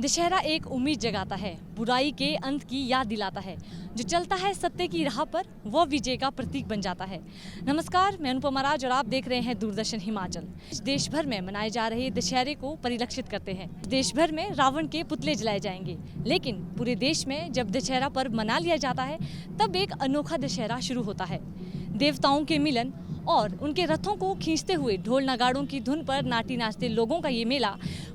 दशहरा एक उम्मीद जगाता है, बुराई के अंत की याद दिलाता है। जो चलता है सत्य की राह पर वो विजय का प्रतीक बन जाता है। नमस्कार, मैं अनुपमा राज और आप देख रहे हैं दूरदर्शन हिमाचल। देश भर में मनाए जा रहे दशहरे को परिलक्षित करते हैं। देश भर में रावण के पुतले जलाए जाएंगे, लेकिन पूरे देश में जब दशहरा पर्व मना लिया जाता है तब एक अनोखा दशहरा शुरू होता है। देवताओं के मिलन और उनके रथों को खींचते हुए ढोल नगाड़ों की धुन पर नाटी नाचते लोगों का ये मेला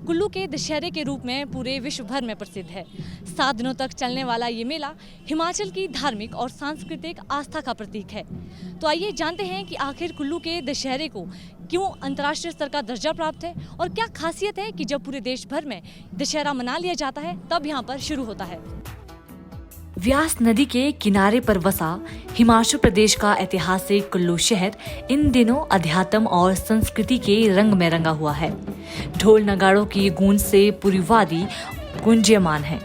कुल्लू के दशहरे के रूप में पूरे विश्व भर में प्रसिद्ध है। 7 दिनों तक चलने वाला ये मेला हिमाचल की धार्मिक और सांस्कृतिक आस्था का प्रतीक है। तो आइए जानते हैं कि आखिर कुल्लू के दशहरे को क्यों अंतर्राष्ट्रीय स्तर का दर्जा प्राप्त है और क्या खासियत है कि जब पूरे देश भर में दशहरा मना लिया जाता है तब यहाँ पर शुरू होता है। व्यास नदी के किनारे पर बसा हिमाचल प्रदेश का ऐतिहासिक कुल्लू शहर इन दिनों अध्यात्म और संस्कृति के रंग में रंगा हुआ है। ढोल नगाड़ों की गूंज से पूरी वादी गुंजयमान है।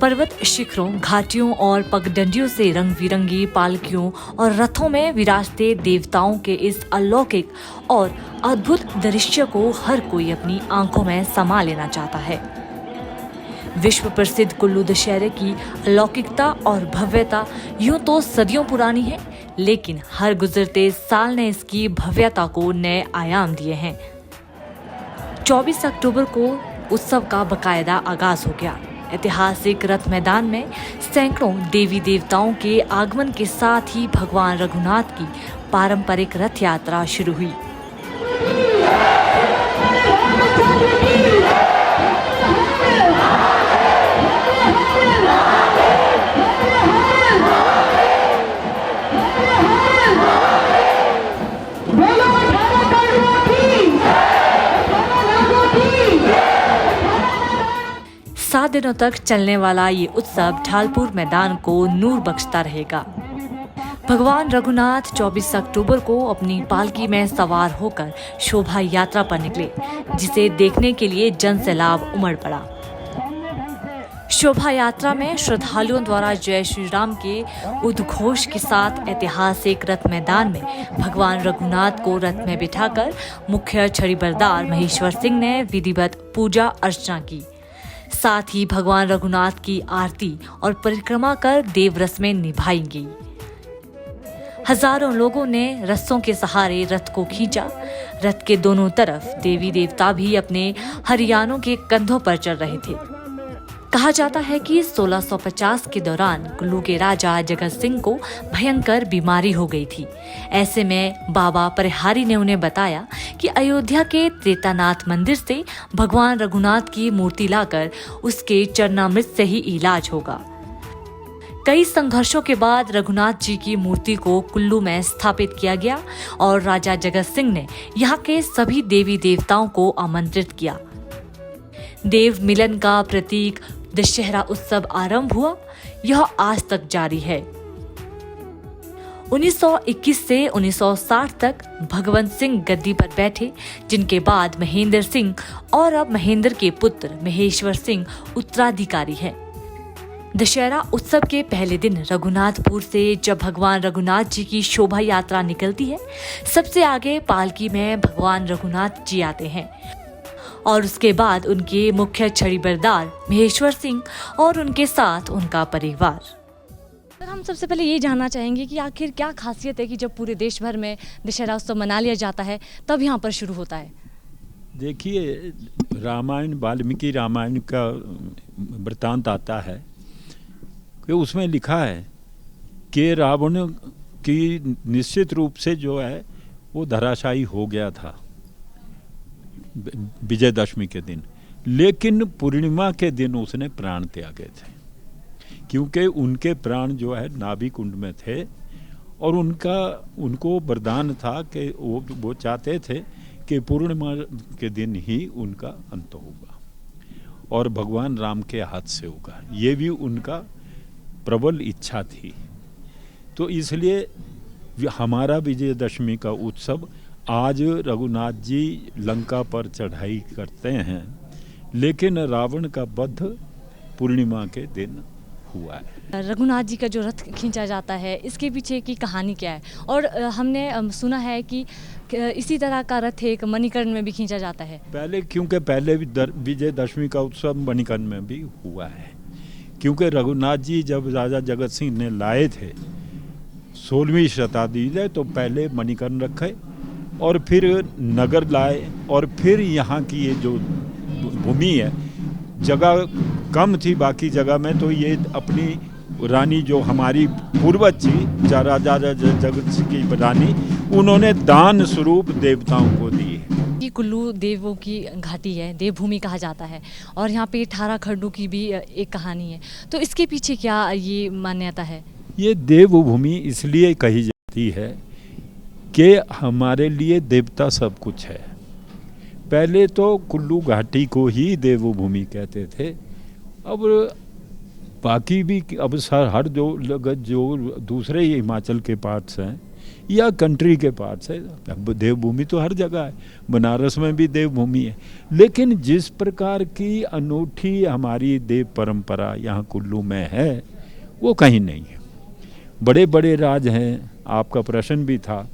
पर्वत शिखरों, घाटियों और पगडंडियों से रंग बिरंगी पालकियों और रथों में विराजते देवताओं के इस अलौकिक और अद्भुत दृश्य को हर कोई अपनी आंखों में समा लेना चाहता है। विश्व प्रसिद्ध कुल्लू दशहरे की अलौकिकता और भव्यता यूं तो सदियों पुरानी है, लेकिन हर गुजरते साल ने इसकी भव्यता को नए आयाम दिए हैं। 24 अक्टूबर को उत्सव का बकायदा आगाज हो गया। ऐतिहासिक रथ मैदान में सैकड़ों देवी देवताओं के आगमन के साथ ही भगवान रघुनाथ की पारंपरिक रथ यात्रा शुरू हुई। सात दिनों तक चलने वाला ये उत्सव ढालपुर मैदान को नूर बख्शता रहेगा। भगवान रघुनाथ 24 अक्टूबर को अपनी पालकी में सवार होकर शोभा यात्रा पर निकले, जिसे देखने के लिए जनसैलाब उमड़ पड़ा। शोभा यात्रा में श्रद्धालुओं द्वारा जय श्री राम के उद्घोष के साथ ऐतिहासिक रथ मैदान में भगवान रघुनाथ को रथ में बिठाकर मुख्य छड़ीबरदार महेश्वर सिंह ने विधिवत पूजा अर्चना की। साथ ही भगवान रघुनाथ की आरती और परिक्रमा कर देव रस्में निभाई गई। हजारों लोगों ने रस्सों के सहारे रथ को खींचा। रथ के दोनों तरफ देवी देवता भी अपने हरियाणों के कंधों पर चढ़ रहे थे। कहा जाता है कि 1650 के दौरान कुल्लू के राजा जगत सिंह को भयंकर बीमारी हो गई थी। ऐसे में बाबा परिहारी ने उन्हें बताया कि अयोध्या के त्रेतानाथ मंदिर से भगवान रघुनाथ की मूर्ति लाकर उसके चरणामृत से ही इलाज होगा। कई संघर्षों के बाद रघुनाथ जी की मूर्ति को कुल्लू में स्थापित किया गया और राजा जगत सिंह ने यहाँ के सभी देवी देवताओं को आमंत्रित किया। देव मिलन का प्रतीक दशहरा उत्सव आरंभ हुआ। यह आज तक जारी है। 1921 से 1960 तक भगवंत सिंह गद्दी पर बैठे, जिनके बाद महेंद्र सिंह और अब महेंद्र के पुत्र महेश्वर सिंह उत्तराधिकारी हैं। दशहरा उत्सव के पहले दिन रघुनाथपुर से जब भगवान रघुनाथ जी की शोभा यात्रा निकलती है, सबसे आगे पालकी में भगवान रघुनाथ जी आते हैं और उसके बाद उनके मुख्य छड़ीबरदार महेश्वर सिंह और उनके साथ उनका परिवार। सर, हम सबसे पहले ये जानना चाहेंगे कि आखिर क्या खासियत है कि जब पूरे देश भर में दशहरा उत्सव मना लिया जाता है तब यहाँ पर शुरू होता है। देखिए, रामायण, वाल्मीकि रामायण का वृत्तांत आता है कि उसमें लिखा है कि रावण की निश्चित रूप से जो है वो धराशायी हो गया था विजयदशमी के दिन, लेकिन पूर्णिमा के दिन उसने प्राण त्यागे थे, क्योंकि उनके प्राण जो है नाभि कुंड में थे और उनको वरदान था कि वो चाहते थे कि पूर्णिमा के दिन ही उनका अंत होगा और भगवान राम के हाथ से होगा। ये भी उनका प्रबल इच्छा थी। तो इसलिए हमारा विजयदशमी का उत्सव, आज रघुनाथ जी लंका पर चढ़ाई करते हैं, लेकिन रावण का वध पूर्णिमा के दिन हुआ है। रघुनाथ जी का जो रथ खींचा जाता है, इसके पीछे की कहानी क्या है? और हमने सुना है कि इसी तरह का रथ एक मणिकर्ण में भी खींचा जाता है। पहले क्योंकि पहले भी विजयदशमी का उत्सव मणिकर्ण में भी हुआ है, क्योंकि रघुनाथ जी जब राजा जगत सिंह ने लाए थे 16वीं शताब्दी में, तो पहले मणिकर्ण रखे और फिर नगर लाए, और फिर यहाँ की ये जो भूमि है, जगह कम थी बाकी जगह में, तो ये अपनी रानी जो हमारी पूर्वज थी राजा जगत सिंह की रानी, उन्होंने दान स्वरूप देवताओं को दी है। ये कुल्लू देवों की घाटी है, देवभूमि कहा जाता है, और यहाँ पे 18 खड्डों की भी एक कहानी है। तो इसके पीछे क्या ये मान्यता है? ये देवभूमि इसलिए कही जाती है कि हमारे लिए देवता सब कुछ है। पहले तो कुल्लू घाटी को ही देवभूमि कहते थे, अब बाकी भी अब हर जो दूसरे हिमाचल के पार्ट्स हैं या कंट्री के पार्ट्स है, देवभूमि तो हर जगह है, बनारस में भी देवभूमि है। लेकिन जिस प्रकार की अनूठी हमारी देव परंपरा यहाँ कुल्लू में है, वो कहीं नहीं है। बड़े बड़े राज हैं, आपका प्रश्न भी था,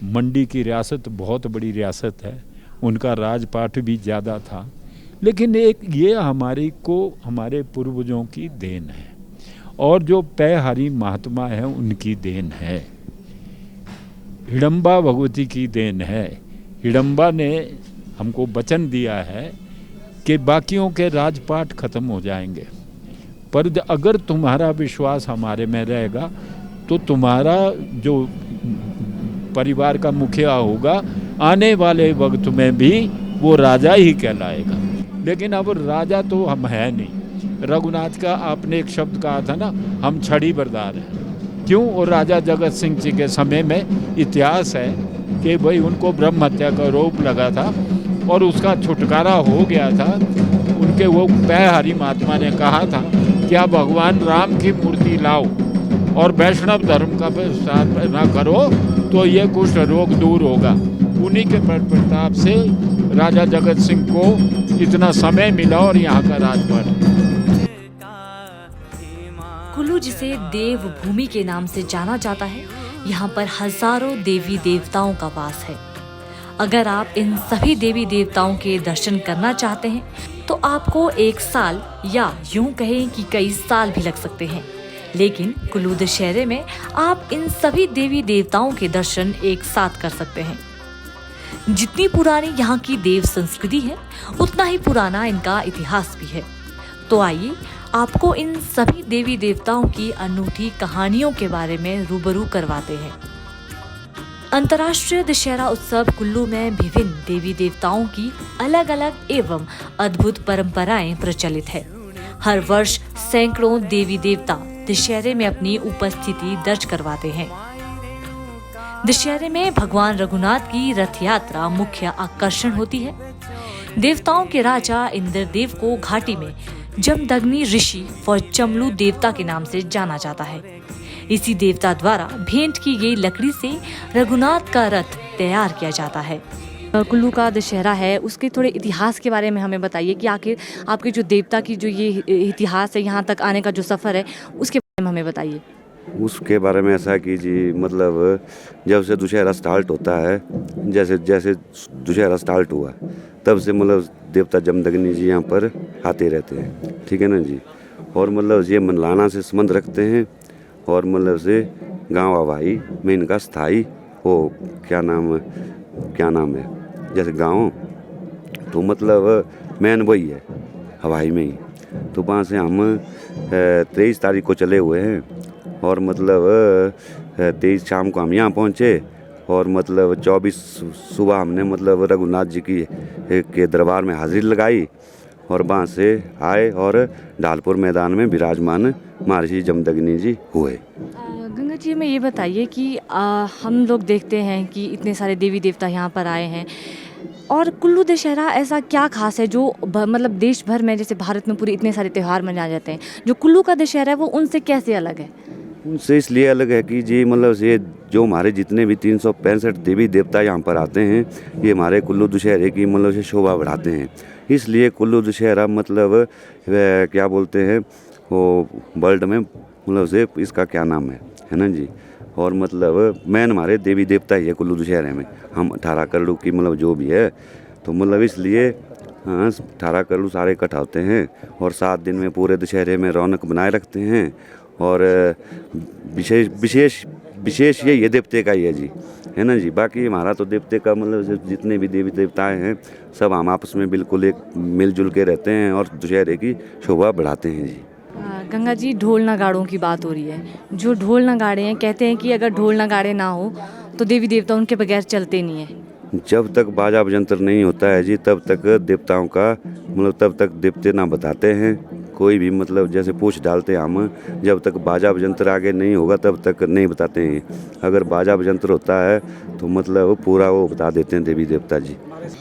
मंडी की रियासत बहुत बड़ी रियासत है, उनका राजपाट भी ज़्यादा था, लेकिन एक ये हमारे पूर्वजों की देन है, और जो पैहारी महात्मा है उनकी देन है, हिडम्बा भगवती की देन है। हिडम्बा ने हमको वचन दिया है कि बाकियों के राजपाट खत्म हो जाएंगे, पर अगर तुम्हारा विश्वास हमारे में रहेगा तो तुम्हारा जो परिवार का मुखिया होगा आने वाले वक्त में भी वो राजा ही कहलाएगा। लेकिन अब राजा तो हम है नहीं। रघुनाथ का आपने एक शब्द कहा था ना, हम छड़ी बरदार हैं। क्यों? और राजा जगत सिंह जी के समय में इतिहास है कि भाई उनको ब्रह्म हत्या का आरोप लगा था और उसका छुटकारा हो गया था। उनके वो पैहारी महात्मा ने कहा था कि आप भगवान राम की मूर्ति लाओ और वैष्णव धर्म का प्रसार ना करो तो ये कुष्ठ रोग दूर होगा। उन्हीं के प्रताप से राजा जगत सिंह को इतना समय मिला और यहाँ का राजपाट। कुल्लू जिसे देवभूमि के नाम से जाना जाता है, यहाँ पर हजारों देवी देवताओं का वास है। अगर आप इन सभी देवी देवताओं के दर्शन करना चाहते हैं तो आपको 1 साल या यूं कहें कि कई साल भी लग सकते हैं, लेकिन कुल्लू दशहरे में आप इन सभी देवी देवताओं के दर्शन एक साथ कर सकते हैं। जितनी पुरानी यहाँ की देव संस्कृति है, उतना ही पुराना इनका इतिहास भी है। तो आइए आपको इन सभी देवी देवताओं की अनूठी कहानियों के बारे में रूबरू करवाते हैं। अंतर्राष्ट्रीय दशहरा उत्सव कुल्लू में विभिन्न देवी देवताओं की अलग अलग एवं अद्भुत परंपराएं प्रचलित है। हर वर्ष सैकड़ों देवी देवता दशहरे में अपनी उपस्थिति दर्ज करवाते हैं। दशहरे में भगवान रघुनाथ की रथ यात्रा मुख्य आकर्षण होती है। देवताओं के राजा इंद्रदेव को घाटी में जमदग्नि ऋषि व चमलू देवता के नाम से जाना जाता है। इसी देवता द्वारा भेंट की गई लकड़ी से रघुनाथ का रथ तैयार किया जाता है। कुल्लू का दशहरा है, उसके थोड़े इतिहास के बारे में हमें बताइए कि आखिर आपके जो देवता की जो ये इतिहास है, यहाँ तक आने का जो सफ़र है, उसके बारे में हमें बताइए। उसके बारे में ऐसा कि जी मतलब जब से दशहरा स्टार्ट होता है, जैसे जैसे दशहरा स्टार्ट हुआ तब से मतलब देवता जमदग्नि जी यहाँ पर आते रहते हैं, ठीक है ना जी। और मतलब ये मनलाना से संबंध रखते हैं, और मतलब से गाँव हवाई में इनका स्थाई हो क्या नाम है जैसे गाँव, तो मतलब मेन वही है हवाई में ही। तो वहाँ से हम 23 तारीख को चले हुए हैं, और मतलब 23 शाम को हम यहाँ पहुँचे, और मतलब 24 सुबह हमने मतलब रघुनाथ जी के दरबार में हाजिरी लगाई, और वहाँ से आए और ढालपुर मैदान में विराजमान महर्षि जमदग्नि जी हुए। गंगा जी, में ये बताइए कि हम लोग देखते हैं कि इतने सारे देवी देवता यहाँ पर आए हैं, और कुल्लू दशहरा ऐसा क्या खास है जो मतलब देश भर में, जैसे भारत में पूरे इतने सारे त्यौहार मनाए जाते हैं, जो कुल्लू का दशहरा है वो उनसे कैसे अलग है? उनसे इसलिए अलग है कि जी मतलब ये जो हमारे जितने भी 365 देवी देवता यहाँ पर आते हैं, ये हमारे कुल्लू दशहरे की मतलब से शोभा बढ़ाते हैं। इसलिए कुल्लू दशहरा मतलब क्या बोलते हैं, वो वर्ल्ड में मतलब से इसका क्या नाम है ना जी। और मतलब मेन हमारे देवी देवता ही है कुल्लू दशहरे में। हम 18 करोड़ की मतलब जो भी है तो मतलब इसलिए हाँ 18 करोड़ सारे इकट्ठा होते हैं और 7 दिन में पूरे दशहरे में रौनक बनाए रखते हैं। और विशेष विशेष विशेष ये देवते का ही है जी, है ना जी। बाकी हमारा तो देवते का मतलब जितने भी देवी देवताएं हैं सब हम आपस में बिल्कुल एक मिलजुल के रहते हैं और दशहरे की शोभा बढ़ाते हैं जी। गंगा जी, ढोल नगाड़ों की बात हो रही है। जो ढोल नगाड़े हैं, कहते हैं कि अगर ढोल नगाड़े ना हो तो देवी देवता उनके बगैर चलते नहीं हैं। जब तक बाजा बजंतर नहीं होता है जी तब तक देवताओं का मतलब तब तक देवते ना बताते हैं कोई भी मतलब जैसे पूछ डालते हैं हम। जब तक बाजा बजंतर आगे नहीं होगा तब तक नहीं बताते हैं। अगर बाजा बजंतर होता है तो मतलब पूरा वो बता देते हैं देवी देवता जी।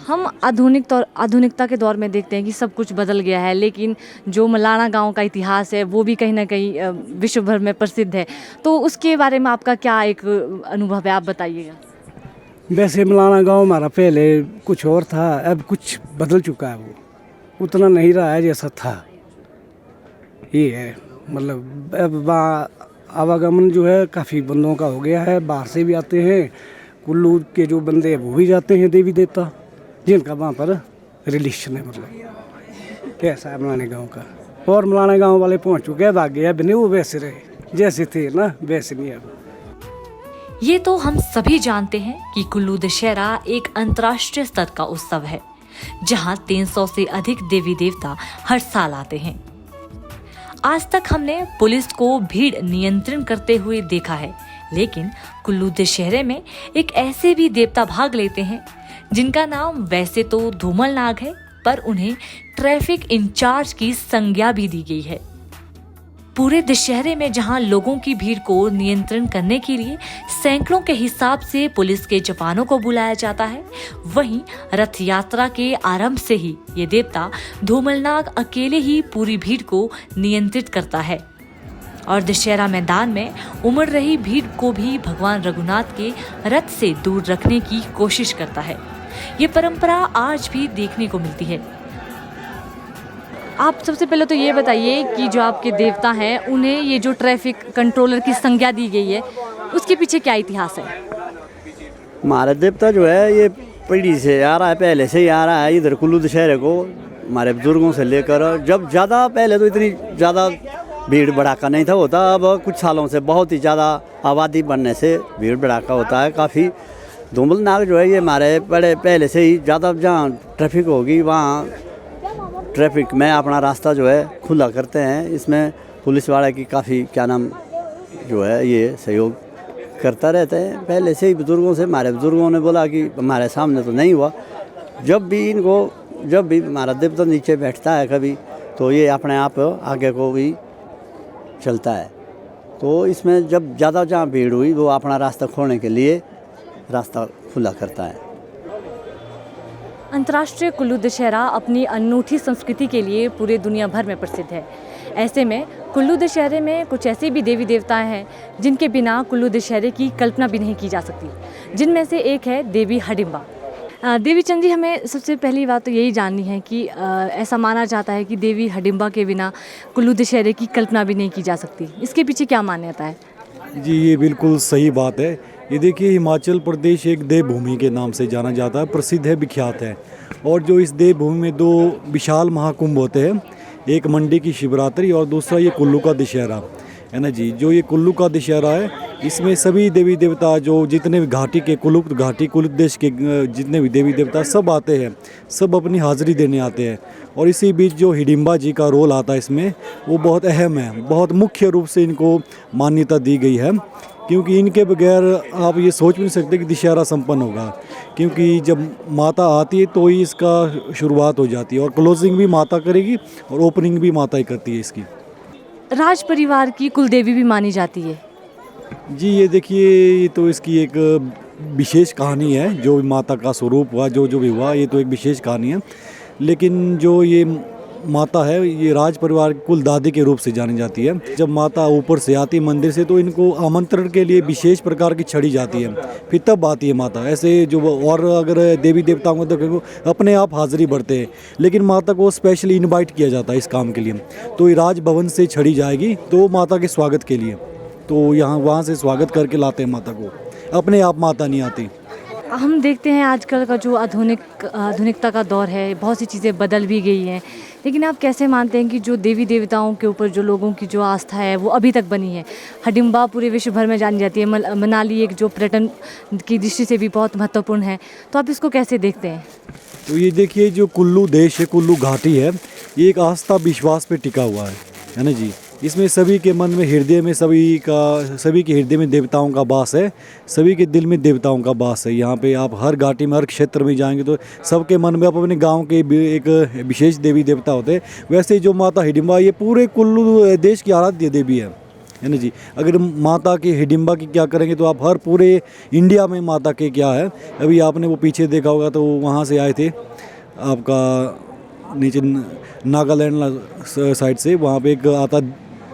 हम आधुनिकता के दौर में देखते हैं कि सब कुछ बदल गया है, लेकिन जो मलाना गांव का इतिहास है वो भी कहीं ना कहीं विश्व भर में प्रसिद्ध है। तो उसके बारे में आपका क्या एक अनुभव है, आप बताइएगा। वैसे मलाना गांव हमारा पहले कुछ और था, अब कुछ बदल चुका है। वो उतना नहीं रहा है जैसा था। ये है मतलब अब वहाँ आवागमन जो है काफ़ी बंदों का हो गया है। बाहर से भी आते हैं, कुल्लू के जो बंदे हैं वो भी जाते हैं देवी देवता जिनका वहाँ पर रिलेशन है। मतलब ऐसा है मलाना गांव का। और मलाना गांव वाले पहुँच चुके हैं, भाग गए। अब नहीं वो वैसे रहे जैसे थे ना, वैसे नहीं अब। ये तो हम सभी जानते हैं कि कुल्लू दशहरा एक अंतर्राष्ट्रीय स्तर का उत्सव है जहां 300 से अधिक देवी देवता हर साल आते हैं। आज तक हमने पुलिस को भीड़ नियंत्रण करते हुए देखा है, लेकिन कुल्लू दशहरे में एक ऐसे भी देवता भाग लेते हैं जिनका नाम वैसे तो धूमल नाग है, पर उन्हें ट्रैफिक इंचार्ज की संज्ञा भी दी गई है। पूरे दशहरे में जहां लोगों की भीड़ को नियंत्रण करने के लिए सैकड़ों के हिसाब से पुलिस के जवानों को बुलाया जाता है, वहीं रथ यात्रा के आरंभ से ही ये देवता धूमलनाग अकेले ही पूरी भीड़ को नियंत्रित करता है और दशहरा मैदान में उमड़ रही भीड़ को भी भगवान रघुनाथ के रथ से दूर रखने की कोशिश करता है। ये परंपरा आज भी देखने को मिलती है। आप सबसे पहले तो ये बताइए कि जो आपके देवता हैं उन्हें ये जो ट्रैफिक कंट्रोलर की संज्ञा दी गई है उसके पीछे क्या इतिहास है? हमारा देवता जो है ये पीढ़ी से आ रहा है, पहले से ही आ रहा है। इधर कुल्लू दशहरे को हमारे बुजुर्गों से लेकर जब ज़्यादा पहले तो इतनी ज़्यादा भीड़ भड़ाका नहीं था होता। अब कुछ सालों से बहुत ही ज़्यादा आबादी बढ़ने से भीड़ भड़ाका होता है काफ़ी। धूमल नाग जो है ये हमारे बड़े पहले से ही ज़्यादा जहाँ ट्रैफिक होगी वहाँ ट्रैफिक में अपना रास्ता जो है खुला करते हैं। इसमें पुलिस वाले की काफ़ी क्या नाम जो है ये सहयोग करता रहते हैं। पहले से ही बुज़ुर्गों से हमारे बुज़ुर्गों ने बोला कि हमारे सामने तो नहीं हुआ। जब भी हमारा देवता नीचे बैठता है कभी तो ये अपने आप आगे को भी चलता है। तो इसमें जब ज़्यादा जहाँ भीड़ हुई वो अपना रास्ता खोलने के लिए रास्ता खुला करता है। अंतर्राष्ट्रीय कुल्लू दशहरा अपनी अनूठी संस्कृति के लिए पूरे दुनिया भर में प्रसिद्ध है। ऐसे में कुल्लू दशहरे में कुछ ऐसे भी देवी देवताएं हैं जिनके बिना कुल्लू दशहरे की कल्पना भी नहीं की जा सकती, जिनमें से एक है देवी हडिम्बा। देवी चंद जी, हमें सबसे पहली बात तो यही जाननी है कि ऐसा माना जाता है कि देवी हडिम्बा के बिना कुल्लू दशहरे की कल्पना भी नहीं की जा सकती। इसके पीछे क्या मान्यता है? जी, ये बिल्कुल सही बात है। ये देखिए, हिमाचल प्रदेश एक देवभूमि के नाम से जाना जाता है, प्रसिद्ध है, विख्यात है। और जो इस देवभूमि में दो विशाल महाकुंभ होते हैं, एक मंडी की शिवरात्रि और दूसरा ये कुल्लू का दशहरा है ना जी। जो ये कुल्लू का दशहरा है इसमें सभी देवी देवता जो जितने भी घाटी के कुल्लू देश के जितने भी देवी देवता सब आते हैं, सब अपनी हाज़िरी देने आते हैं। और इसी बीच जो हिडिम्बा जी का रोल आता है इसमें वो बहुत अहम है, बहुत मुख्य रूप से इनको मान्यता दी गई है, क्योंकि इनके बगैर आप ये सोच भी नहीं सकते कि दशहरा संपन्न होगा। क्योंकि जब माता आती है तो ही इसका शुरुआत हो जाती है और क्लोजिंग भी माता करेगी और ओपनिंग भी माता ही करती है इसकी। राज परिवार की कुलदेवी भी मानी जाती है। जी, ये देखिए, ये तो इसकी एक विशेष कहानी है। जो माता का स्वरूप हुआ, जो भी हुआ, ये तो एक विशेष कहानी है। लेकिन जो ये माता है ये राज परिवार की कुल दादी के रूप से जानी जाती है। जब माता ऊपर से आती है मंदिर से तो इनको आमंत्रण के लिए विशेष प्रकार की छड़ी जाती है, फिर तब आती है माता। ऐसे जो और अगर देवी देवताओं को देखो अपने आप हाजिरी बढ़ते हैं, लेकिन माता को स्पेशली इनवाइट किया जाता है इस काम के लिए। तो ये राजभवन से छड़ी जाएगी तो माता के स्वागत के लिए, तो यहाँ वहाँ से स्वागत करके लाते हैं माता को, अपने आप माता नहीं आती। हम देखते हैं आजकल का जो आधुनिकता का दौर है, बहुत सी चीज़ें बदल भी गई हैं, लेकिन आप कैसे मानते हैं कि जो देवी देवताओं के ऊपर जो लोगों की जो आस्था है वो अभी तक बनी है? हिडिंबा पूरे विश्व भर में जानी जाती है, मनाली एक जो पर्यटन की दृष्टि से भी बहुत महत्वपूर्ण है, तो आप इसको कैसे देखते हैं? तो ये देखिए जो कुल्लू देश है, कुल्लू घाटी है, ये एक आस्था विश्वास पे टिका हुआ है ना जी। इसमें सभी के मन में हृदय में सभी के हृदय में देवताओं का वास है, सभी के दिल में देवताओं का वास है। यहाँ पे आप हर घाटी में हर क्षेत्र में जाएंगे तो सबके मन में अपने गांव के एक विशेष देवी देवता होते हैं। वैसे जो माता हिडिंबा ये पूरे कुल्लू देश की आराध्य देवी है ना जी। अगर माता की हिडिंबा की क्या करेंगे तो आप हर पूरे इंडिया में माता के क्या है। अभी आपने वो पीछे देखा होगा तो वहाँ से आए थे आपका नीचे नागालैंड साइड से, वहाँ पे एक आता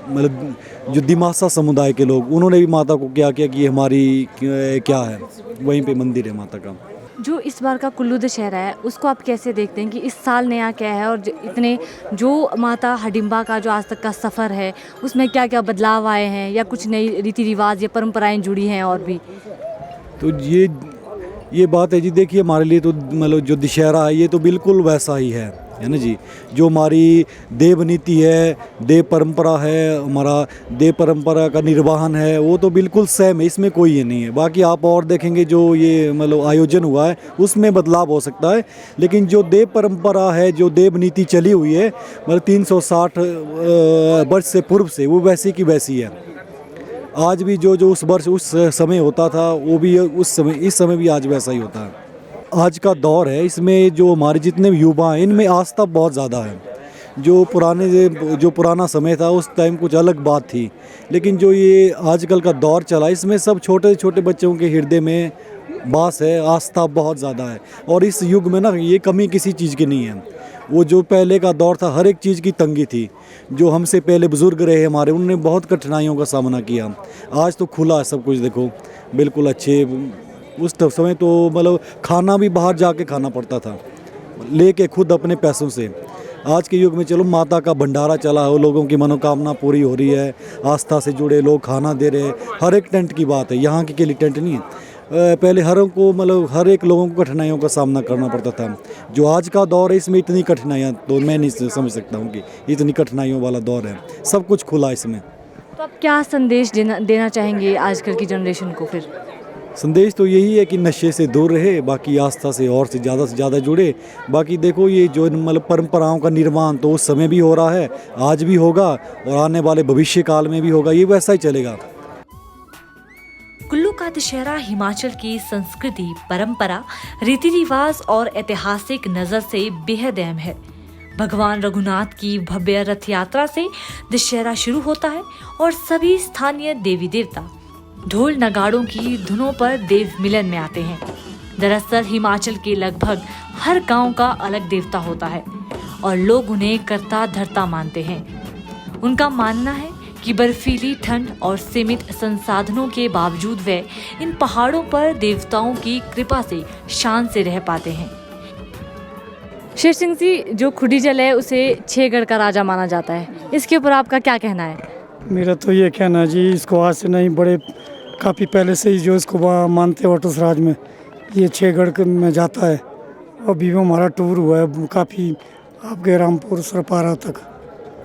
मतलब जो दिमासा समुदाय के लोग, उन्होंने भी माता को क्या किया कि हमारी क्या है, वहीं पे मंदिर है माता का। जो इस बार का कुल्लू दशहरा है उसको आप कैसे देखते हैं कि इस साल नया क्या है, और इतने जो माता हिडिंबा का जो आज तक का सफ़र है उसमें क्या क्या बदलाव आए हैं, या कुछ नई रीति रिवाज या परंपराएं जुड़ी हैं और भी? तो ये बात है जी। देखिए हमारे लिए तो मतलब जो दशहरा है ये तो बिल्कुल वैसा ही है ना जी। जो हमारी देव नीति है, देव परंपरा है, हमारा देव परंपरा का निर्वहन है, वो तो बिल्कुल सेम है, इसमें कोई ये नहीं है। बाकी आप और देखेंगे जो ये मतलब आयोजन हुआ है उसमें बदलाव हो सकता है, लेकिन जो देव परंपरा है, जो देव नीति चली हुई है मतलब 360 वर्ष से पूर्व से, वो वैसी की वैसी है। आज भी जो उस वर्ष उस समय होता था वो भी उस समय इस समय भी आज वैसा ही होता है। आज का दौर है, इसमें जो हमारे जितने भी युवा हैं इनमें आस्था बहुत ज़्यादा है। जो पुराना समय था उस टाइम कुछ अलग बात थी, लेकिन जो ये आजकल का दौर चला इसमें सब छोटे छोटे बच्चों के हृदय में वास है, आस्था बहुत ज़्यादा है। और इस युग में ना ये कमी किसी चीज़ की नहीं है। वो जो पहले का दौर था हर एक चीज़ की तंगी थी। जो हमसे पहले बुज़ुर्ग रहे हमारे, उन्होंने बहुत कठिनाइयों का सामना किया। आज तो खुला है सब कुछ, देखो बिल्कुल अच्छे। उस समय तो मतलब खाना भी बाहर जाके खाना पड़ता था, लेके खुद अपने पैसों से। आज के युग में चलो माता का भंडारा चला है, लोगों की मनोकामना पूरी हो रही है, आस्था से जुड़े लोग खाना दे रहे हैं। हर एक टेंट की बात है, यहाँ के लिए टेंट नहीं है। पहले हर एक लोगों को कठिनाइयों का सामना करना पड़ता था। जो आज का दौर है इसमें इतनी कठिनाइयाँ तो मैं नहीं समझ सकता हूँ कि इतनी कठिनाइयों वाला दौर है। सब कुछ खुला इसमें। तो आप क्या संदेश देना चाहेंगे आजकल की जनरेशन को? फिर संदेश तो यही है कि नशे से दूर रहे, बाकी आस्था से ज़्यादा जुड़े। बाकी देखो ये जो मतलब परंपराओं का निर्माण तो उस समय भी हो रहा है, आज भी होगा और आने वाले भविष्य काल में भी होगा, ये वैसा ही चलेगा। कुल्लू का दशहरा हिमाचल की संस्कृति, परंपरा, रीति रिवाज और ऐतिहासिक नज़र से बेहद अहम है। भगवान रघुनाथ की भव्य रथ यात्रा से दशहरा शुरू होता है और सभी स्थानीय देवी देवता ढोल नगाड़ों की धुनों पर देव मिलन में आते हैं। दरअसल हिमाचल के लगभग हर गांव का अलग देवता होता है और लोग उन्हें कर्ता धर्ता मानते हैं। उनका मानना है कि बर्फीली ठंड और सीमित संसाधनों के बावजूद वे इन पहाड़ों पर देवताओं की कृपा से शान से रह पाते हैं। शेर सिंह जी, जो खुडीजल है उसे 6 गढ़ का राजा माना जाता है, इसके ऊपर आपका क्या कहना है? मेरा तो ये कहना है जी, इसको आज से नहीं, बड़े काफ़ी पहले से ही जो इसको मानते हैं वाटस राज में, ये 6 गढ़ में जाता है। अभी वो हमारा टूर हुआ है काफ़ी, आपके रामपुर सरपारा तक,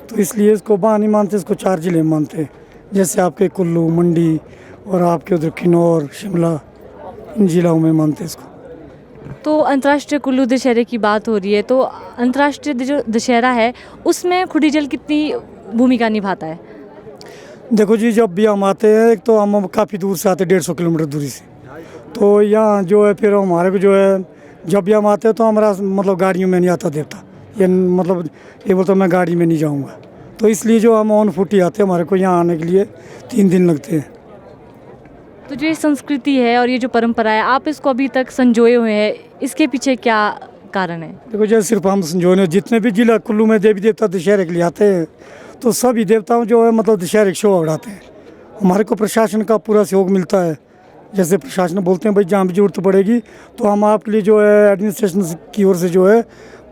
तो इसलिए इसको वहाँ नहीं मानते, इसको 4 जिले मानते हैं। जैसे आपके कुल्लू, मंडी और आपके उधर किन्नौर, शिमला, इन जिलों में मानते इसको। तो अंतर्राष्ट्रीय कुल्लू दशहरे की बात हो रही है, तो अंतर्राष्ट्रीय जो दशहरा है उसमें खुडीजल कितनी भूमिका निभाता है? देखो जी, जब भी हम आते हैं, एक तो हम काफ़ी दूर से आते हैं, 150 किलोमीटर दूरी से, तो यहाँ जो है फिर हमारे को जो है जब भी हम आते हैं तो हमारा मतलब गाड़ियों में नहीं आता देवता, ये मतलब ये बोलता मैं गाड़ी में नहीं जाऊँगा, तो इसलिए जो हम ऑन फुट ही आते हैं। हमारे को यहाँ आने के लिए 3 दिन लगते हैं। तो जो ये संस्कृति है और ये जो परंपरा है, आप इसको अभी तक संजोए हुए हैं, इसके पीछे क्या कारण है? देखो जैसे सिर्फ हम जो है जितने भी जिला कुल्लू में देवी देवता दशहरे के लिए आते हैं तो सभी देवताओं जो है मतलब दशहरे की शोभा बढ़ाते हैं। हमारे को प्रशासन का पूरा सहयोग मिलता है। जैसे प्रशासन बोलते हैं भाई जहाँ भी जरूरत पड़ेगी तो हम आपके लिए जो है एडमिनिस्ट्रेशन की ओर से जो है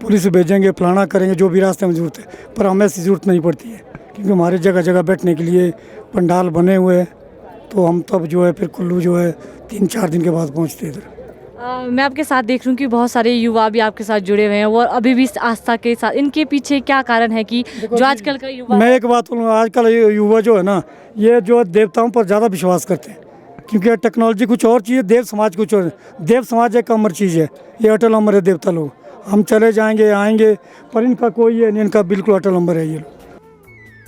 पुलिस भेजेंगे, फलाना करेंगे, जो भी रास्ते में ज़रूरत है। पर हमें ऐसी ज़रूरत नहीं पड़ती है क्योंकि हमारे जगह जगह बैठने के लिए पंडाल बने हुए हैं। तो हम तब जो है फिर कुल्लू जो है 3-4 दिन के बाद पहुँचते इधर। मैं आपके साथ देख रही हूँ कि बहुत सारे युवा भी आपके साथ जुड़े हुए हैं और अभी भी इस आस्था के साथ, इनके पीछे क्या कारण है कि जो आजकल का युवा मैं एक बात बोलूँगा, आजकल ये युवा जो है ना ये जो देवताओं पर ज़्यादा विश्वास करते हैं क्योंकि टेक्नोलॉजी कुछ और चीज़ है, देव समाज कुछ और है। देव समाज एक अमर चीज़ है, ये अटल अमर है। देवता लोग हम चले जाएंगे आएंगे पर इनका कोई ये नहीं, इनका बिल्कुल अटल अमर है ये लोग।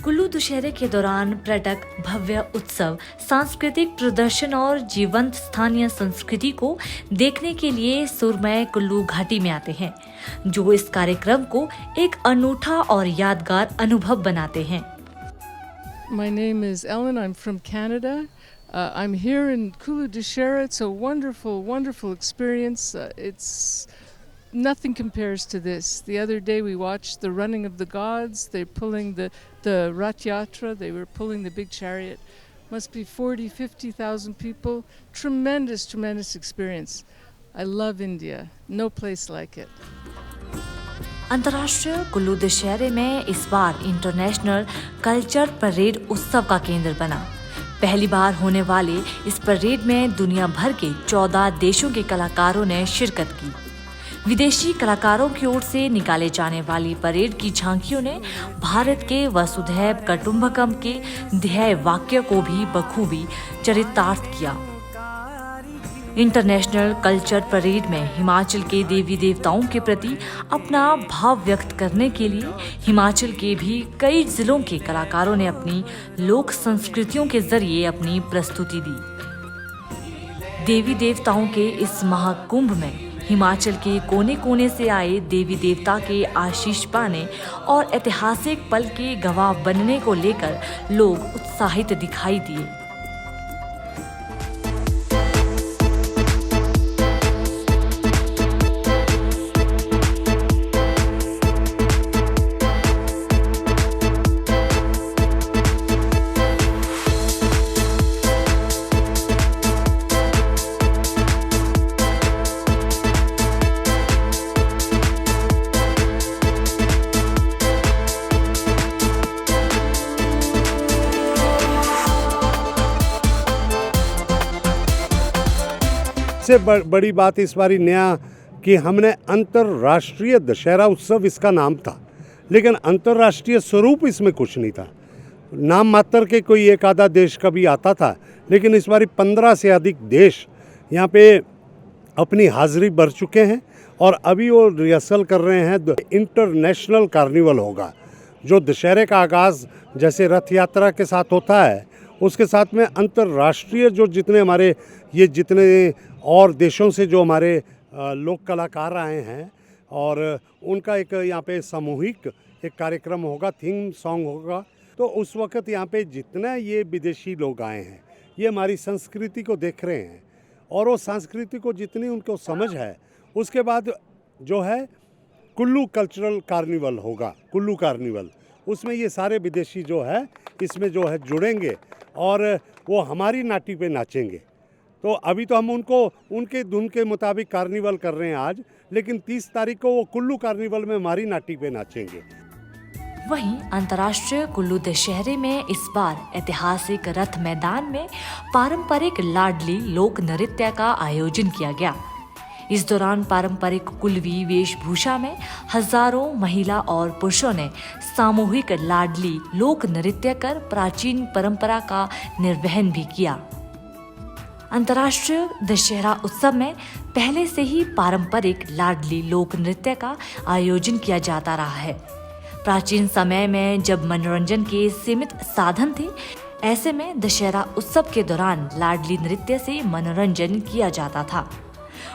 कुल्लू दशहरे के दौरान पर्यटक भव्य उत्सव, सांस्कृतिक प्रदर्शन और जीवंत स्थानीय संस्कृति को देखने के लिए सुरमय कुल्लू घाटी में आते हैं, जो इस कार्यक्रम को एक अनूठा और यादगार अनुभव बनाते हैं। My name is Ellen. I'm from Canada. I'm here in Kulu Dashera. It's a wonderful, wonderful experience. It's nothing compares to this. The other day we watched the running of the gods. They're pulling the Rath Yatra. They were pulling the big chariot. Must be 40,000-50,000 people. Tremendous, tremendous experience. I love India. No place like it. अंतर्राष्ट्रीय कुल्लू दशहरे में इस बार international culture parade उत्सव का केंद्र बना। पहली बार होने वाले इस परेड में दुनिया भर के 14 देशों के कलाकारों ने शिरकत की। विदेशी कलाकारों की ओर से निकाले जाने वाली परेड की झांकियों ने भारत के वसुधैव कुटुंबकम के ध्येय वाक्य को भी बखूबी चरितार्थ किया। इंटरनेशनल कल्चर परेड में हिमाचल के देवी देवताओं के प्रति अपना भाव व्यक्त करने के लिए हिमाचल के भी कई जिलों के कलाकारों ने अपनी लोक संस्कृतियों के जरिए अपनी प्रस्तुति दी। देवी देवताओं के इस महाकुंभ में हिमाचल के कोने कोने से आए देवी देवता के आशीष पाने और ऐतिहासिक पल के गवाह बनने को लेकर लोग उत्साहित दिखाई दिए। सबसे बड़ी बात इस बारी नया कि हमने अंतर्राष्ट्रीय दशहरा उत्सव इसका नाम था, लेकिन अंतर्राष्ट्रीय स्वरूप इसमें कुछ नहीं था। नाम मात्र के कोई एक आधा देश का भी आता था, लेकिन इस बारी 15 से अधिक देश यहाँ पे अपनी हाजिरी भर चुके हैं और अभी वो रिहर्सल कर रहे हैं। इंटरनेशनल कार्निवल होगा जो दशहरे का आगाज़ जैसे रथ यात्रा के साथ होता है, उसके साथ में अंतर्राष्ट्रीय जो जितने हमारे ये जितने और देशों से जो हमारे लोक कलाकार आए हैं और उनका एक यहाँ पे सामूहिक एक कार्यक्रम होगा, थीम सॉन्ग होगा। तो उस वक्त यहाँ पे जितना ये विदेशी लोग आए हैं ये हमारी संस्कृति को देख रहे हैं और वो संस्कृति को जितनी उनको समझ है, उसके बाद जो है कुल्लू कल्चरल कार्निवल होगा, कुल्लू कार्निवल, उसमें ये सारे विदेशी जो है इसमें जो है जुड़ेंगे और वो हमारी नाटी पे नाचेंगे। तो अभी तो हम उनको उनके धुन के मुताबिक कार्निवल कर रहे हैं आज, लेकिन 30 तारीख को वो कुल्लू कार्निवल में हमारी नाटी पे नाचेंगे। वहीं अंतर्राष्ट्रीय कुल्लू दशहरे में इस बार ऐतिहासिक रथ मैदान में पारंपरिक लाडली लोक नृत्य का आयोजन किया गया। इस दौरान पारंपरिक कुल्लवी वेशभूषा में हजारों महिला और पुरुषों ने सामूहिक लाडली लोक नृत्य कर प्राचीन परंपरा का निर्वहन भी किया। अंतर्राष्ट्रीय दशहरा उत्सव में पहले से ही पारंपरिक लाडली लोक नृत्य का आयोजन किया जाता रहा है। प्राचीन समय में जब मनोरंजन के सीमित साधन थे, ऐसे में दशहरा उत्सव के दौरान लाडली नृत्य से मनोरंजन किया जाता था।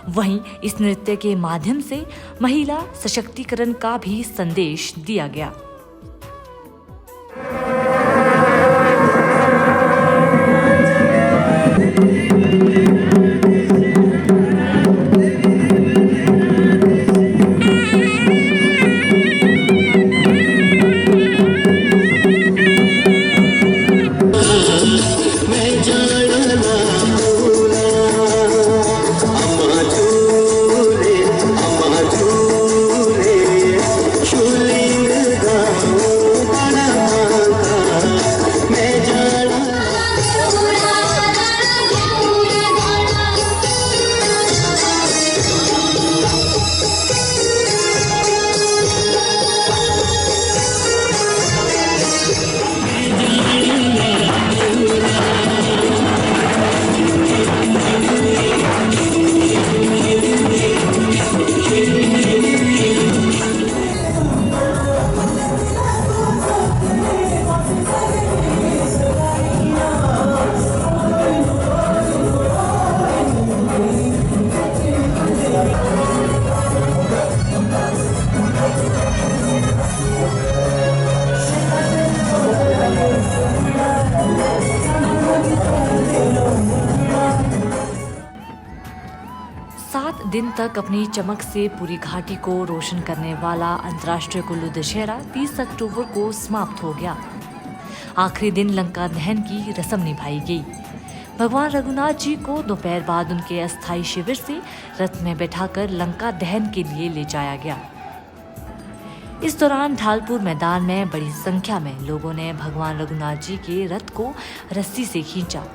वहीं इस नृत्य के माध्यम से महिला सशक्तिकरण का भी संदेश दिया गया। दिन तक अपनी चमक से पूरी घाटी को रोशन करने वाला अंतर्राष्ट्रीय कुल्लू दशहरा 30 अक्टूबर को समाप्त हो गया। आखिरी दिन लंका दहन की रस्म निभाई गई। भगवान रघुनाथ जी को दोपहर बाद उनके अस्थायी शिविर से रथ में बैठाकर लंका दहन के लिए ले जाया गया। इस दौरान ढालपुर मैदान में बड़ी संख्या में लोगों ने भगवान रघुनाथ जी के रथ को रस्सी से खींचा।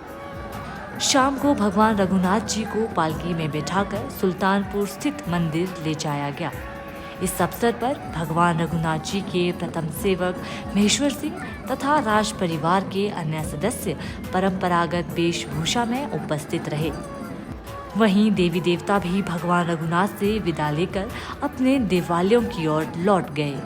शाम को भगवान रघुनाथ जी को पालकी में बैठाकर सुल्तानपुर स्थित मंदिर ले जाया गया। इस अवसर पर भगवान रघुनाथ जी के प्रथम सेवक महेश्वर सिंह तथा राज परिवार के अन्य सदस्य परंपरागत वेशभूषा में उपस्थित रहे। वहीं देवी देवता भी भगवान रघुनाथ से विदा लेकर अपने देवालयों की ओर लौट गए।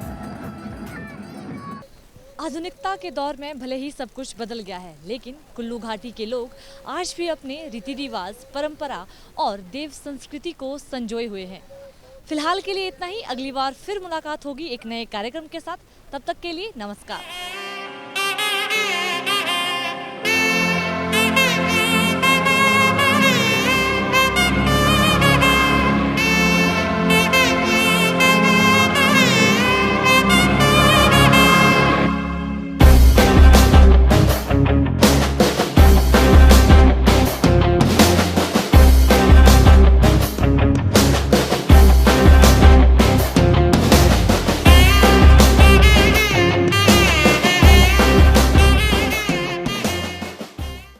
आधुनिकता के दौर में भले ही सब कुछ बदल गया है, लेकिन कुल्लू घाटी के लोग आज भी अपने रीति रिवाज, परंपरा और देव संस्कृति को संजोए हुए हैं। फिलहाल के लिए इतना ही। अगली बार फिर मुलाकात होगी एक नए कार्यक्रम के साथ। तब तक के लिए नमस्कार।